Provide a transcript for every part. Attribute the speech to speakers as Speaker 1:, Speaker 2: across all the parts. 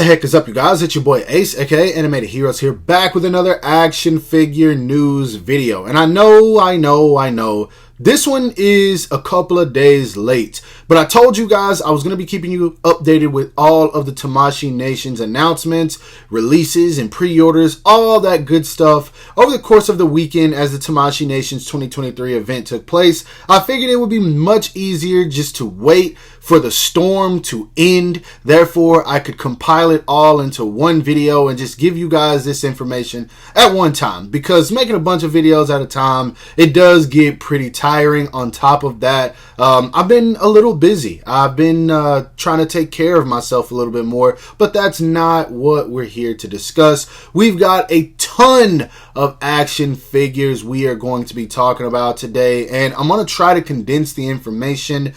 Speaker 1: heck is up, you guys? It's your boy Ace, aka Animated Heroes here, back with another action figure news video. And I know, this one is a couple of days late, but I told you guys I was going to be keeping you updated with all of the Tamashii Nation's announcements, releases, and pre-orders, all that good stuff over the course of the weekend as the Tamashii Nation's 2023 event took place. I figured it would be much easier just to wait for the storm to end. Therefore, I could compile it all into one video and just give you guys this information at one time, because making a bunch of videos at a time, it does get pretty tiring. On top of that, I've been a little busy. I've been trying to take care of myself a little bit more, but that's not what we're here to discuss. We've got a ton of action figures we are going to be talking about today, and I'm going to try to condense the information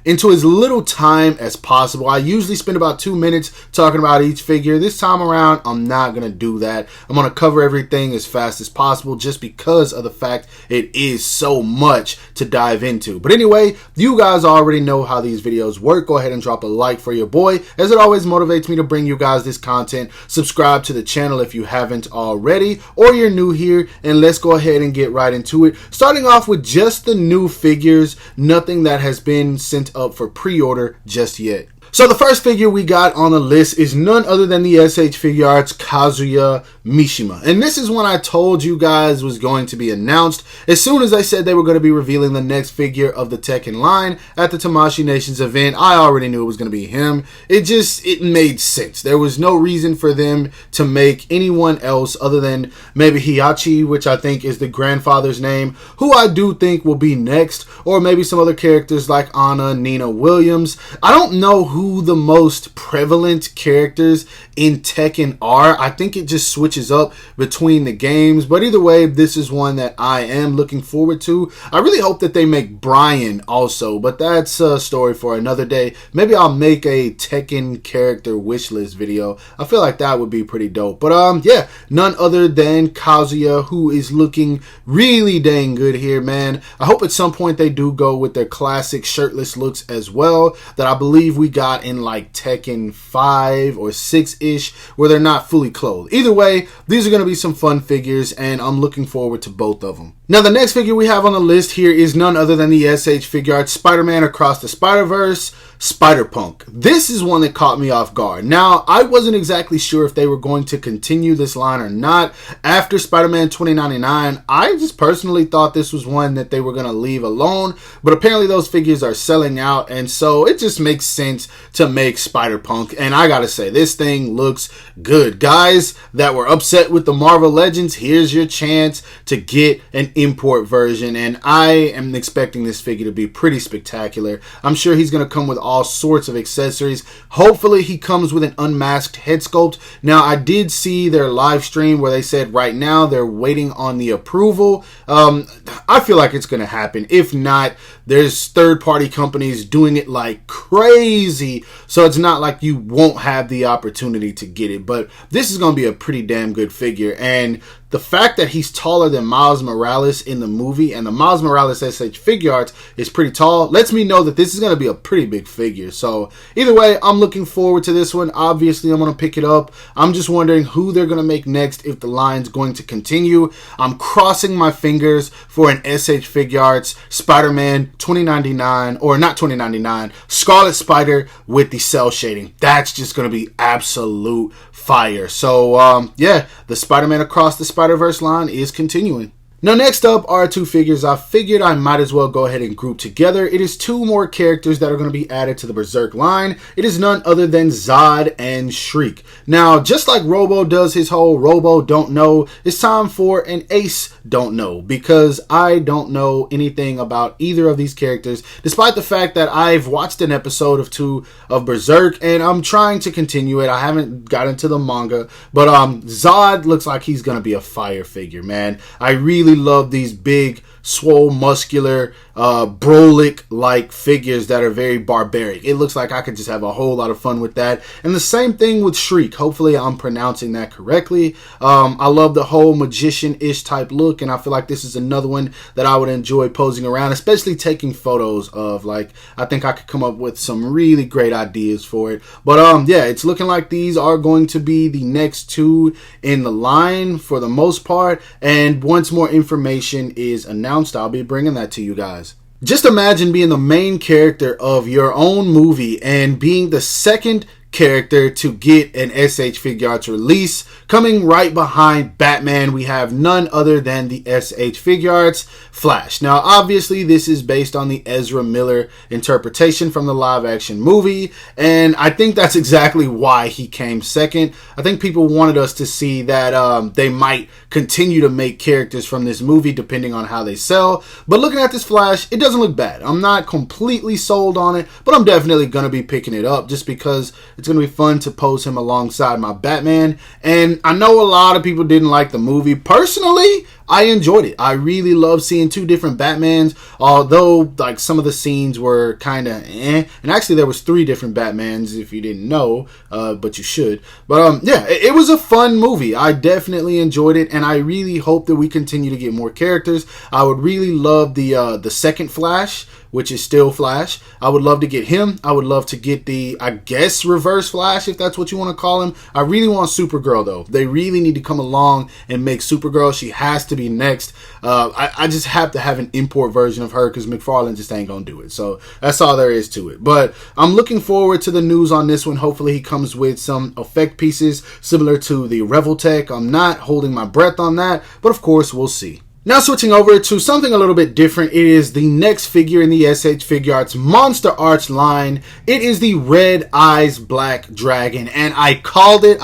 Speaker 1: into as little time as possible. I usually spend about 2 minutes talking about each figure. This time around, I'm not going to do that. I'm going to cover everything as fast as possible just because of the fact it is so much to dive into. But anyway, you guys already know how these videos work. Go ahead and drop a like for your boy, as it always motivates me to bring you guys this content. Subscribe to the channel if you haven't already, or you're new here, and let's go ahead and get right into it. Starting off with just the new figures, nothing that has been sent up for pre-order just yet. So the first figure we got on the list is none other than the SH Figuarts Kazuya Mishima. And this is one I told you guys was going to be announced. As soon as they said they were going to be revealing the next figure of the Tekken line at the Tamashii Nations event, I already knew it was going to be him. It made sense. There was no reason for them to make anyone else other than maybe Hiachi, which I think is the grandfather's name, who I do think will be next, or maybe some other characters like Anna, Nina Williams. I don't know who the most prevalent characters in Tekken are. I think it just switches up between the games, but either way, this is one that I am looking forward to. I really hope that they make Brian also, but that's a story for another day. Maybe I'll make a Tekken character wishlist video. I feel like that would be pretty dope. But yeah, none other than Kazuya, who is looking really dang good here, man. I hope at some point they do go with their classic shirtless looks as well, that I believe we got in like Tekken 5 or 6-ish, where they're not fully clothed. Either way, these are going to be some fun figures, and I'm looking forward to both of them. Now, the next figure we have on the list here is none other than the SH Figuarts Spider-Man Across the Spider-Verse, SpiderPunk. This is one that caught me off guard. Now, I wasn't exactly sure if they were going to continue this line or not. After Spider-Man 2099, I just personally thought this was one that they were going to leave alone, but apparently those figures are selling out, and so it just makes sense to make SpiderPunk, and I gotta say, this thing looks good. Guys that were upset with the Marvel Legends, here's your chance to get an import version, and I am expecting this figure to be pretty spectacular. I'm sure he's going to come with all sorts of accessories. Hopefully he comes with an unmasked head sculpt. Now, I did see their live stream where they said right now they're waiting on the approval. I feel like it's going to happen. If not, there's third-party companies doing it like crazy, so it's not like you won't have the opportunity to get it. But this is going to be a pretty damn good figure, and the fact that he's taller than Miles Morales in the movie, and the Miles Morales SH Figuarts is pretty tall, lets me know that this is going to be a pretty big figure. So either way, I'm looking forward to this one. Obviously, I'm going to pick it up. I'm just wondering who they're going to make next, if the line's going to continue. I'm crossing my fingers for an SH Figuarts Spider-Man 2099, or not 2099, Scarlet Spider with the cell shading. That's just going to be absolute fire. So yeah, the Spider-Man Across the Spider-Verse line is continuing. Now, next up are two figures I figured I might as well go ahead and group together. It is two more characters that are going to be added to the Berserk line. It is none other than Zod and Shriek. Now, just like Robo does his whole Robo don't know, it's time for an Ace don't know, because I don't know anything about either of these characters, despite the fact that I've watched an episode of 2 of Berserk, and I'm trying to continue it. I haven't got into the manga, but Zod looks like he's going to be a fire figure, man. I really love these big swole, muscular, Brolic-like figures that are very barbaric. It looks like I could just have a whole lot of fun with that. And the same thing with Shriek. Hopefully I'm pronouncing that correctly. I love the whole magician-ish type look, and I feel like this is another one that I would enjoy posing around, especially taking photos of. Like, I think I could come up with some really great ideas for it. But yeah, it's looking like these are going to be the next two in the line for the most part, and once more information is announced, I'll be bringing that to you guys. Just imagine being the main character of your own movie and being the second character to get an SH Figuarts release. Coming right behind Batman, we have none other than the SH Figuarts Flash. Now, obviously, this is based on the Ezra Miller interpretation from the live-action movie, and I think that's exactly why he came second. I think people wanted us to see that they might continue to make characters from this movie depending on how they sell, but looking at this Flash, it doesn't look bad. I'm not completely sold on it, but I'm definitely going to be picking it up just because it's going to be fun to pose him alongside my Batman. And I know a lot of people didn't like the movie. Personally, I enjoyed it. I really love seeing two different Batmans, although like some of the scenes were kind of and actually there was 3 different Batmans if you didn't know, but you should. But yeah, it was a fun movie. I definitely enjoyed it, and I really hope that we continue to get more characters. I would really love the second Flash, which is still Flash. I would love to get him. I would love to get the, I guess, Reverse Flash, if that's what you want to call him. I really want Supergirl, though. They really need to come along and make Supergirl. She has to be next. I just have to have an import version of her because McFarlane just ain't going to do it. So that's all there is to it. But I'm looking forward to the news on this one. Hopefully he comes with some effect pieces similar to the Revoltech. I'm not holding my breath on that, but of course we'll see. Now switching over to something a little bit different, it is the next figure in the SH Figuarts Monster Arts line. It is the Red Eyes Black Dragon, and I called it.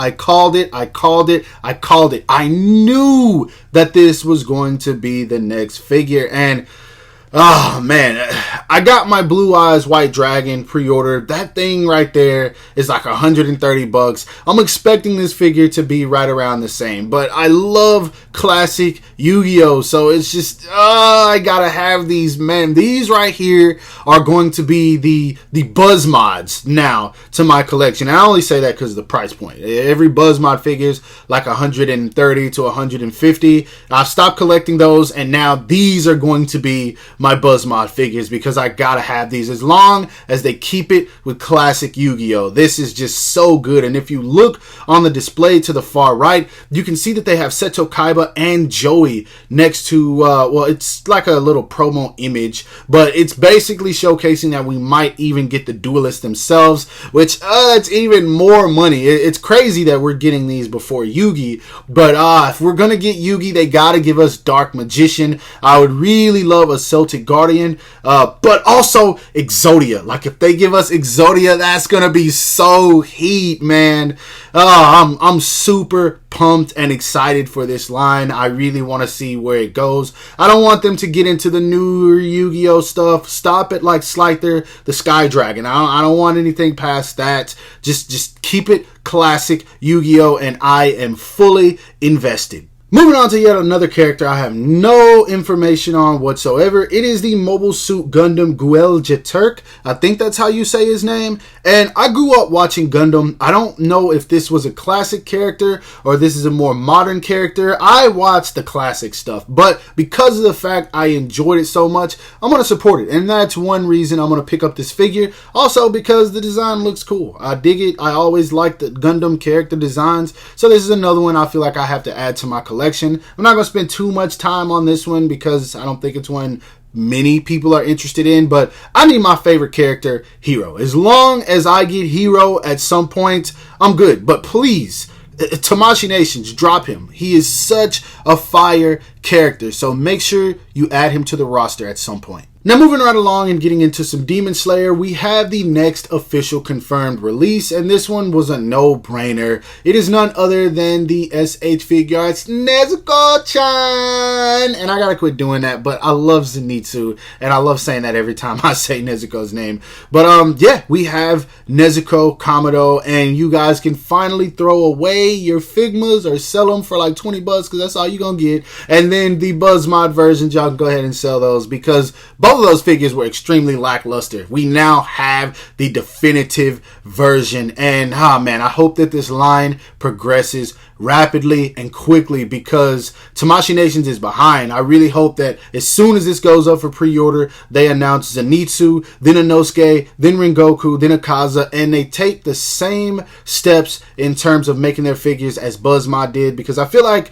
Speaker 1: I knew that this was going to be the next figure, and oh man, I got my Blue Eyes White Dragon pre-ordered. That thing right there is like $130. I'm expecting this figure to be right around the same, but I love classic Yu-Gi-Oh! So it's just, I gotta have these, man. These right here are going to be the Buzz mods now to my collection. I only say that because of the price point. Every Buzz mod figure is like $130 to $150. I've stopped collecting those, and now these are going to be my Buzz mod figures because I gotta have these as long as they keep it with classic Yu-Gi-Oh! This is just so good. And if you look on the display to the far right, you can see that they have Seto Kaiba and Joey next to, well, it's like a little promo image, but it's basically showcasing that we might even get the duelists themselves, which, it's even more money. It's crazy that we're getting these before Yugi, but if we're gonna get Yugi, they gotta give us Dark Magician. I would really love a Celtic Guardian, but also Exodia. Like, if they give us Exodia, that's gonna be so heat, man. I'm super pumped and excited for this line. I really want to see where it goes. I don't want them to get into the newer Yu-Gi-Oh stuff. Stop it like Slyther the Sky Dragon. I don't want anything past that. Just keep it classic Yu-Gi-Oh, and I am fully invested. Moving on to yet another character I have no information on whatsoever. It is the Mobile Suit Gundam Guel Jeturk. I think that's how you say his name. And I grew up watching Gundam. I don't know if this was a classic character or this is a more modern character. I watched the classic stuff, but because of the fact I enjoyed it so much, I'm going to support it. And that's one reason I'm going to pick up this figure. Also because the design looks cool. I dig it. I always like the Gundam character designs. So this is another one I feel like I have to add to my collection. I'm not going to spend too much time on this one because I don't think it's one many people are interested in, but I need my favorite character, Hero. As long as I get Hero at some point, I'm good. But please, Tamashii Nations, drop him. He is such a fire character, so make sure you add him to the roster at some point. Now moving right along and getting into some Demon Slayer, we have the next official confirmed release, and this one was a no-brainer. It is none other than the SH Figuarts Nezuko-chan! And I gotta quit doing that, but I love Zenitsu, and I love saying that every time I say Nezuko's name. But yeah, we have Nezuko Kamado, and you guys can finally throw away your Figmas or sell them for like 20 bucks, because that's all you're gonna get. And then the Buzz Mod versions, y'all can go ahead and sell those, because both of those figures were extremely lackluster. We now have the definitive version, and man, I hope that this line progresses rapidly and quickly, because Tamashii Nations is behind. I really hope that as soon as this goes up for pre-order, they announce Zenitsu, then Inosuke, then Rengoku, then a Kaza, and they take the same steps in terms of making their figures as BuzzMod did, because I feel like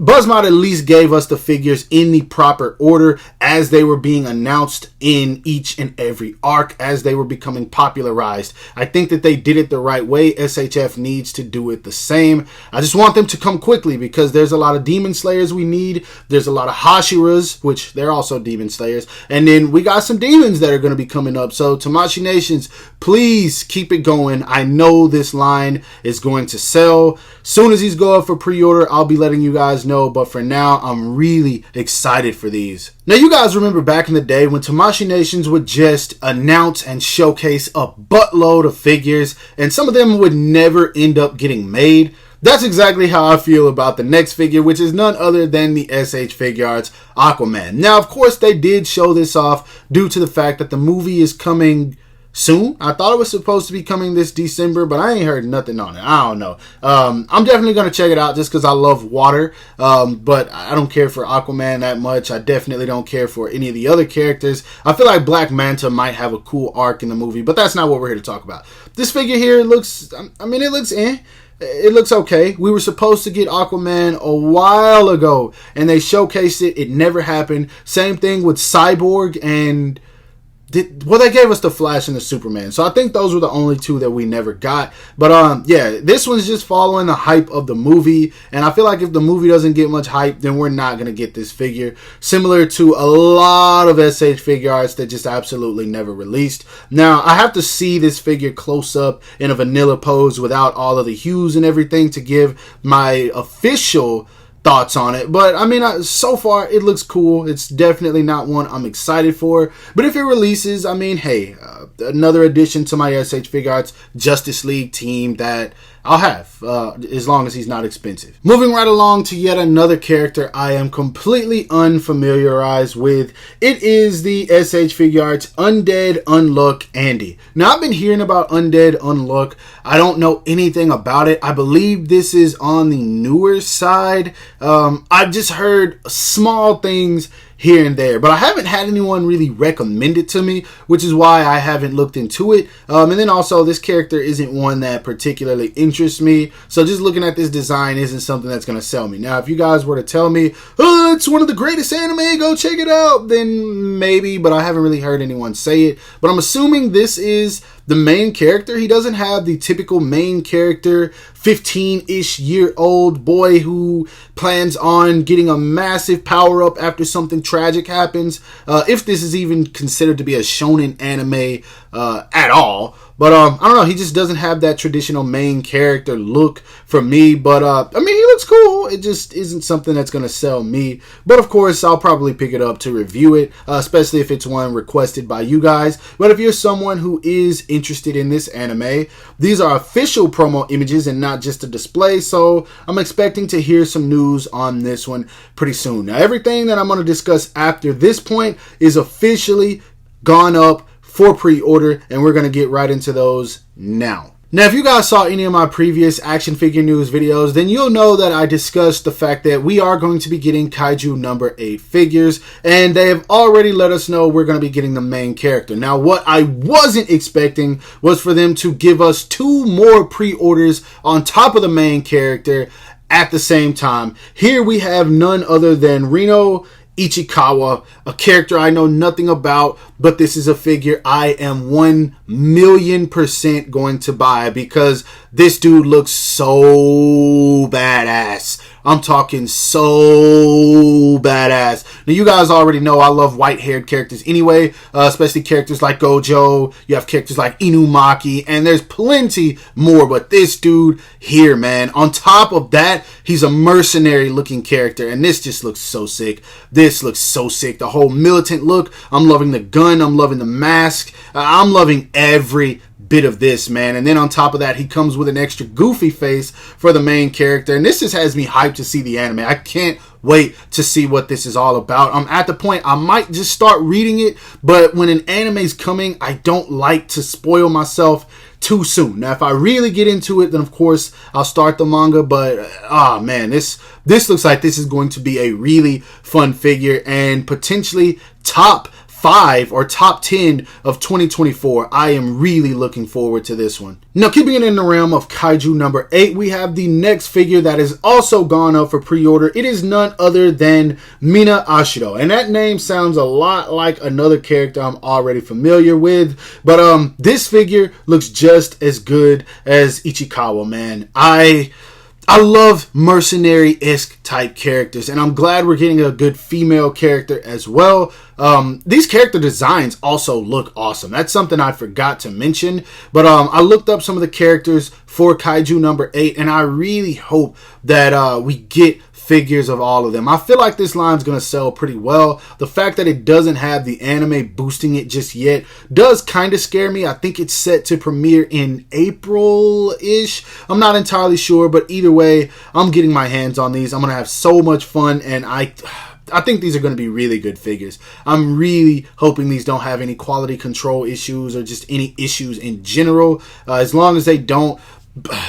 Speaker 1: BuzzMod at least gave us the figures in the proper order as they were being announced in each and every arc, as they were becoming popularized. I think that they did it the right way. SHF needs to do it the same. I just want them to come quickly, because there's a lot of Demon Slayers we need. There's a lot of Hashiras, which they're also Demon Slayers. And then we got some Demons that are going to be coming up. So Tamashii Nations, please keep it going. I know this line is going to sell. Soon as these go up for pre-order, I'll be letting you guys know, but for now, I'm really excited for these. Now, you guys remember back in the day when Tamashii Nations would just announce and showcase a buttload of figures, and some of them would never end up getting made? That's exactly how I feel about the next figure, which is none other than the SH Figuarts Aquaman. Now, of course, they did show this off due to the fact that the movie is coming soon. I thought it was supposed to be coming this December, but I ain't heard nothing on it. I don't know. I'm definitely going to check it out just because I love water, but I don't care for Aquaman that much. I definitely don't care for any of the other characters. I feel like Black Manta might have a cool arc in the movie, but that's not what we're here to talk about. This figure here looks, it looks It looks okay. We were supposed to get Aquaman a while ago, and they showcased it. It never happened. Same thing with Cyborg and they gave us the Flash and the Superman. So I think those were the only two that we never got. But yeah, this one's just following the hype of the movie. And I feel like if the movie doesn't get much hype, then we're not going to get this figure. Similar to a lot of SH Figuarts that just absolutely never released. Now, I have to see this figure close up in a vanilla pose without all of the hues and everything to give my official thoughts on it, but so far it looks cool. It's definitely not one I'm excited for, but if it releases, hey, another addition to my SH Figuarts Justice League team that I'll have, as long as he's not expensive. Moving right along to yet another character I am completely unfamiliarized with. It is the SH Figuarts Undead Unluck Andy. Now, I've been hearing about Undead Unluck. I don't know anything about it. I believe this is on the newer side. I've just heard small things here and there, but I haven't had anyone really recommend it to me, which is why I haven't looked into it. And then also, this character isn't one that particularly interests me, so just looking at this design isn't something that's going to sell me. Now, if you guys were to tell me, oh, it's one of the greatest anime, go check it out, then maybe, but I haven't really heard anyone say it. But I'm assuming this is the main character. He doesn't have the typical main character, 15-ish year old boy who plans on getting a massive power up after something tragic happens. If this is even considered to be a shonen anime at all. But I don't know, he just doesn't have that traditional main character look for me. But he looks cool. It just isn't something that's going to sell me. But of course, I'll probably pick it up to review it, especially if it's one requested by you guys. But if you're someone who is interested in this anime, these are official promo images and not just a display. So I'm expecting to hear some news on this one pretty soon. Now, everything that I'm going to discuss after this point is officially gone up for pre-order, and we're going to get right into those now. Now, if you guys saw any of my previous action figure news videos, then you'll know that I discussed the fact that we are going to be getting Kaiju number 8 figures, and they have already let us know we're going to be getting the main character. Now, what I wasn't expecting was for them to give us 2 more pre-orders on top of the main character at the same time. Here we have none other than Reno Ichikawa, a character I know nothing about, but this is a figure I am 1,000,000% going to buy because this dude looks so badass. I'm talking so badass. Now, you guys already know I love white-haired characters anyway, especially characters like Gojo. You have characters like Inumaki, and there's plenty more, but this dude here, man, on top of that, he's a mercenary-looking character, and this just looks so sick. This looks so sick. The whole militant look, I'm loving the gun, I'm loving the mask, I'm loving every bit of this, man. And then on top of that, he comes with an extra goofy face for the main character, and this just has me hyped to see the anime. I can't wait to see what this is all about. I'm at the point I might just start reading it, but when an anime's coming, I don't like to spoil myself too soon. Now, if I really get into it, then of course I'll start the manga, but man, this looks like this is going to be a really fun figure and potentially top 5 or top 10 of 2024. I am really looking forward to this one. Now, keeping it in the realm of Kaiju number 8, we have the next figure that has also gone up for pre-order. It is none other than Mina Ashido, and that name sounds a lot like another character I'm already familiar with, but this figure looks just as good as Ichikawa, man. I love mercenary-esque type characters, and I'm glad we're getting a good female character as well. These character designs also look awesome. That's something I forgot to mention, but I looked up some of the characters for Kaiju number 8, and I really hope that we get figures of all of them. I feel like this line's going to sell pretty well. The fact that it doesn't have the anime boosting it just yet does kind of scare me. I think it's set to premiere in April-ish. I'm not entirely sure, but either way, I'm getting my hands on these. I'm going to have so much fun, and I think these are going to be really good figures. I'm really hoping these don't have any quality control issues or just any issues in general. As long as they don't,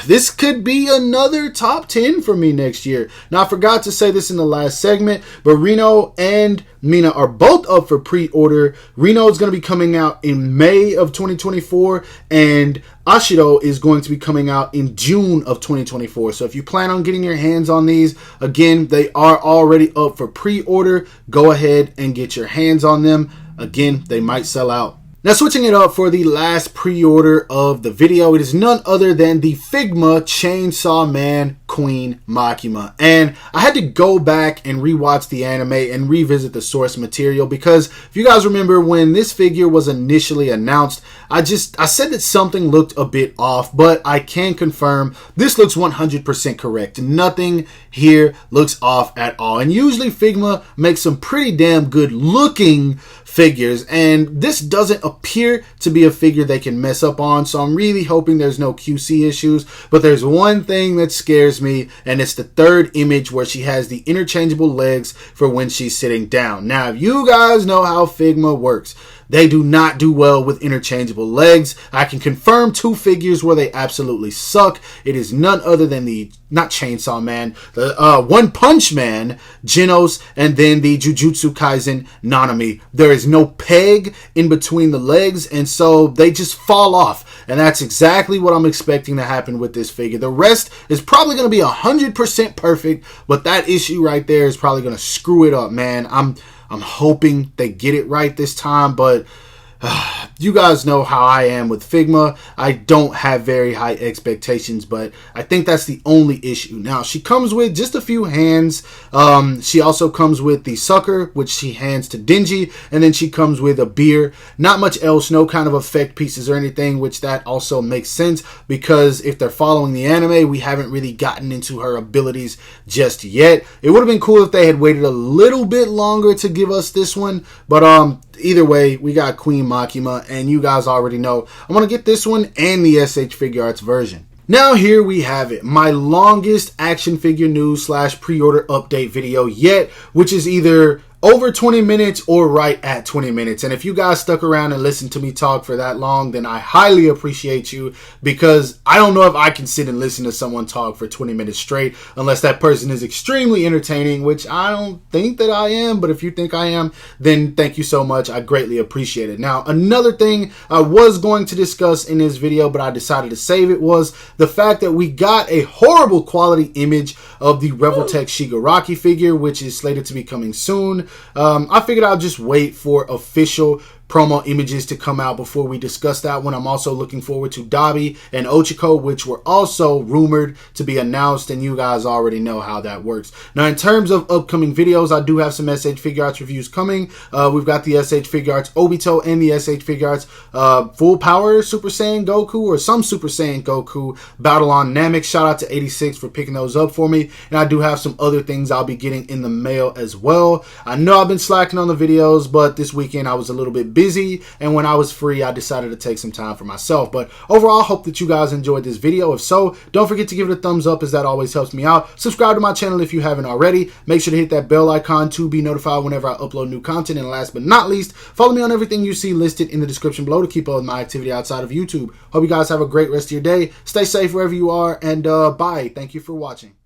Speaker 1: this could be another top 10 for me next year. Now, I forgot to say this in the last segment, but Reno and Mina are both up for pre-order. Reno is going to be coming out in May of 2024, and Ashido is going to be coming out in June of 2024. So if you plan on getting your hands on these, again, they are already up for pre-order. Go ahead and get your hands on them. Again, they might sell out. Now, switching it up for the last pre-order of the video, it is none other than the Figma Chainsaw Man Queen Makima. And I had to go back and rewatch the anime and revisit the source material, because if you guys remember when this figure was initially announced, I said that something looked a bit off, but I can confirm this looks 100% correct. Nothing here looks off at all. And usually Figma makes some pretty damn good looking figures, and this doesn't appear to be a figure they can mess up on, so I'm really hoping there's no QC issues. But there's one thing that scares me, and it's the third image where she has the interchangeable legs for when she's sitting down. Now, if you guys know how Figma works, they do not do well with interchangeable legs. I can confirm 2 figures where they absolutely suck. It is none other than the, not Chainsaw Man, the One Punch Man, Genos, and then the Jujutsu Kaisen Nanami. There is no peg in between the legs, and so they just fall off. And that's exactly what I'm expecting to happen with this figure. The rest is probably going to be 100% perfect, but that issue right there is probably going to screw it up, man. I'm hoping they get it right this time, but you guys know how I am with Figma. I don't have very high expectations, but I think that's the only issue. Now, she comes with just a few hands. She also comes with the sucker, which she hands to Denji, and then she comes with a beer. Not much else, no kind of effect pieces or anything, which that also makes sense, because if they're following the anime, we haven't really gotten into her abilities just yet. It would have been cool if they had waited a little bit longer to give us this one, but either way, we got Queen Makima, and you guys already know I'm going to get this one and the SH Figure Arts version. Now, here we have it, my longest action figure news / pre-order update video yet, which is either over 20 minutes or right at 20 minutes. And if you guys stuck around and listened to me talk for that long, then I highly appreciate you, because I don't know if I can sit and listen to someone talk for 20 minutes straight unless that person is extremely entertaining, which I don't think that I am, but if you think I am, then thank you so much. I greatly appreciate it. Now, another thing I was going to discuss in this video, but I decided to save it, was the fact that we got a horrible quality image of the Revoltech Shigaraki figure, which is slated to be coming soon. I figured I'll just wait for official promo images to come out before we discuss that one. I'm also looking forward to Dabi and Ochiko, which were also rumored to be announced, and you guys already know how that works. Now, in terms of upcoming videos, I do have some SH Figure Arts reviews coming. We've got the SH Figure Arts Obito and the SH Figure Arts Full Power Super Saiyan Goku, or some Super Saiyan Goku Battle on Namek. Shout out to 86 for picking those up for me. And I do have some other things I'll be getting in the mail as well. I know I've been slacking on the videos, but this weekend I was a little bit busy, and when I was free, I decided to take some time for myself. But overall, I hope that you guys enjoyed this video. If so, don't forget to give it a thumbs up, as that always helps me out. Subscribe to my channel if you haven't already. Make sure to hit that bell icon to be notified whenever I upload new content. And last but not least, follow me on everything you see listed in the description below to keep up with my activity outside of YouTube. Hope you guys have a great rest of your day. Stay safe wherever you are, and bye. Thank you for watching.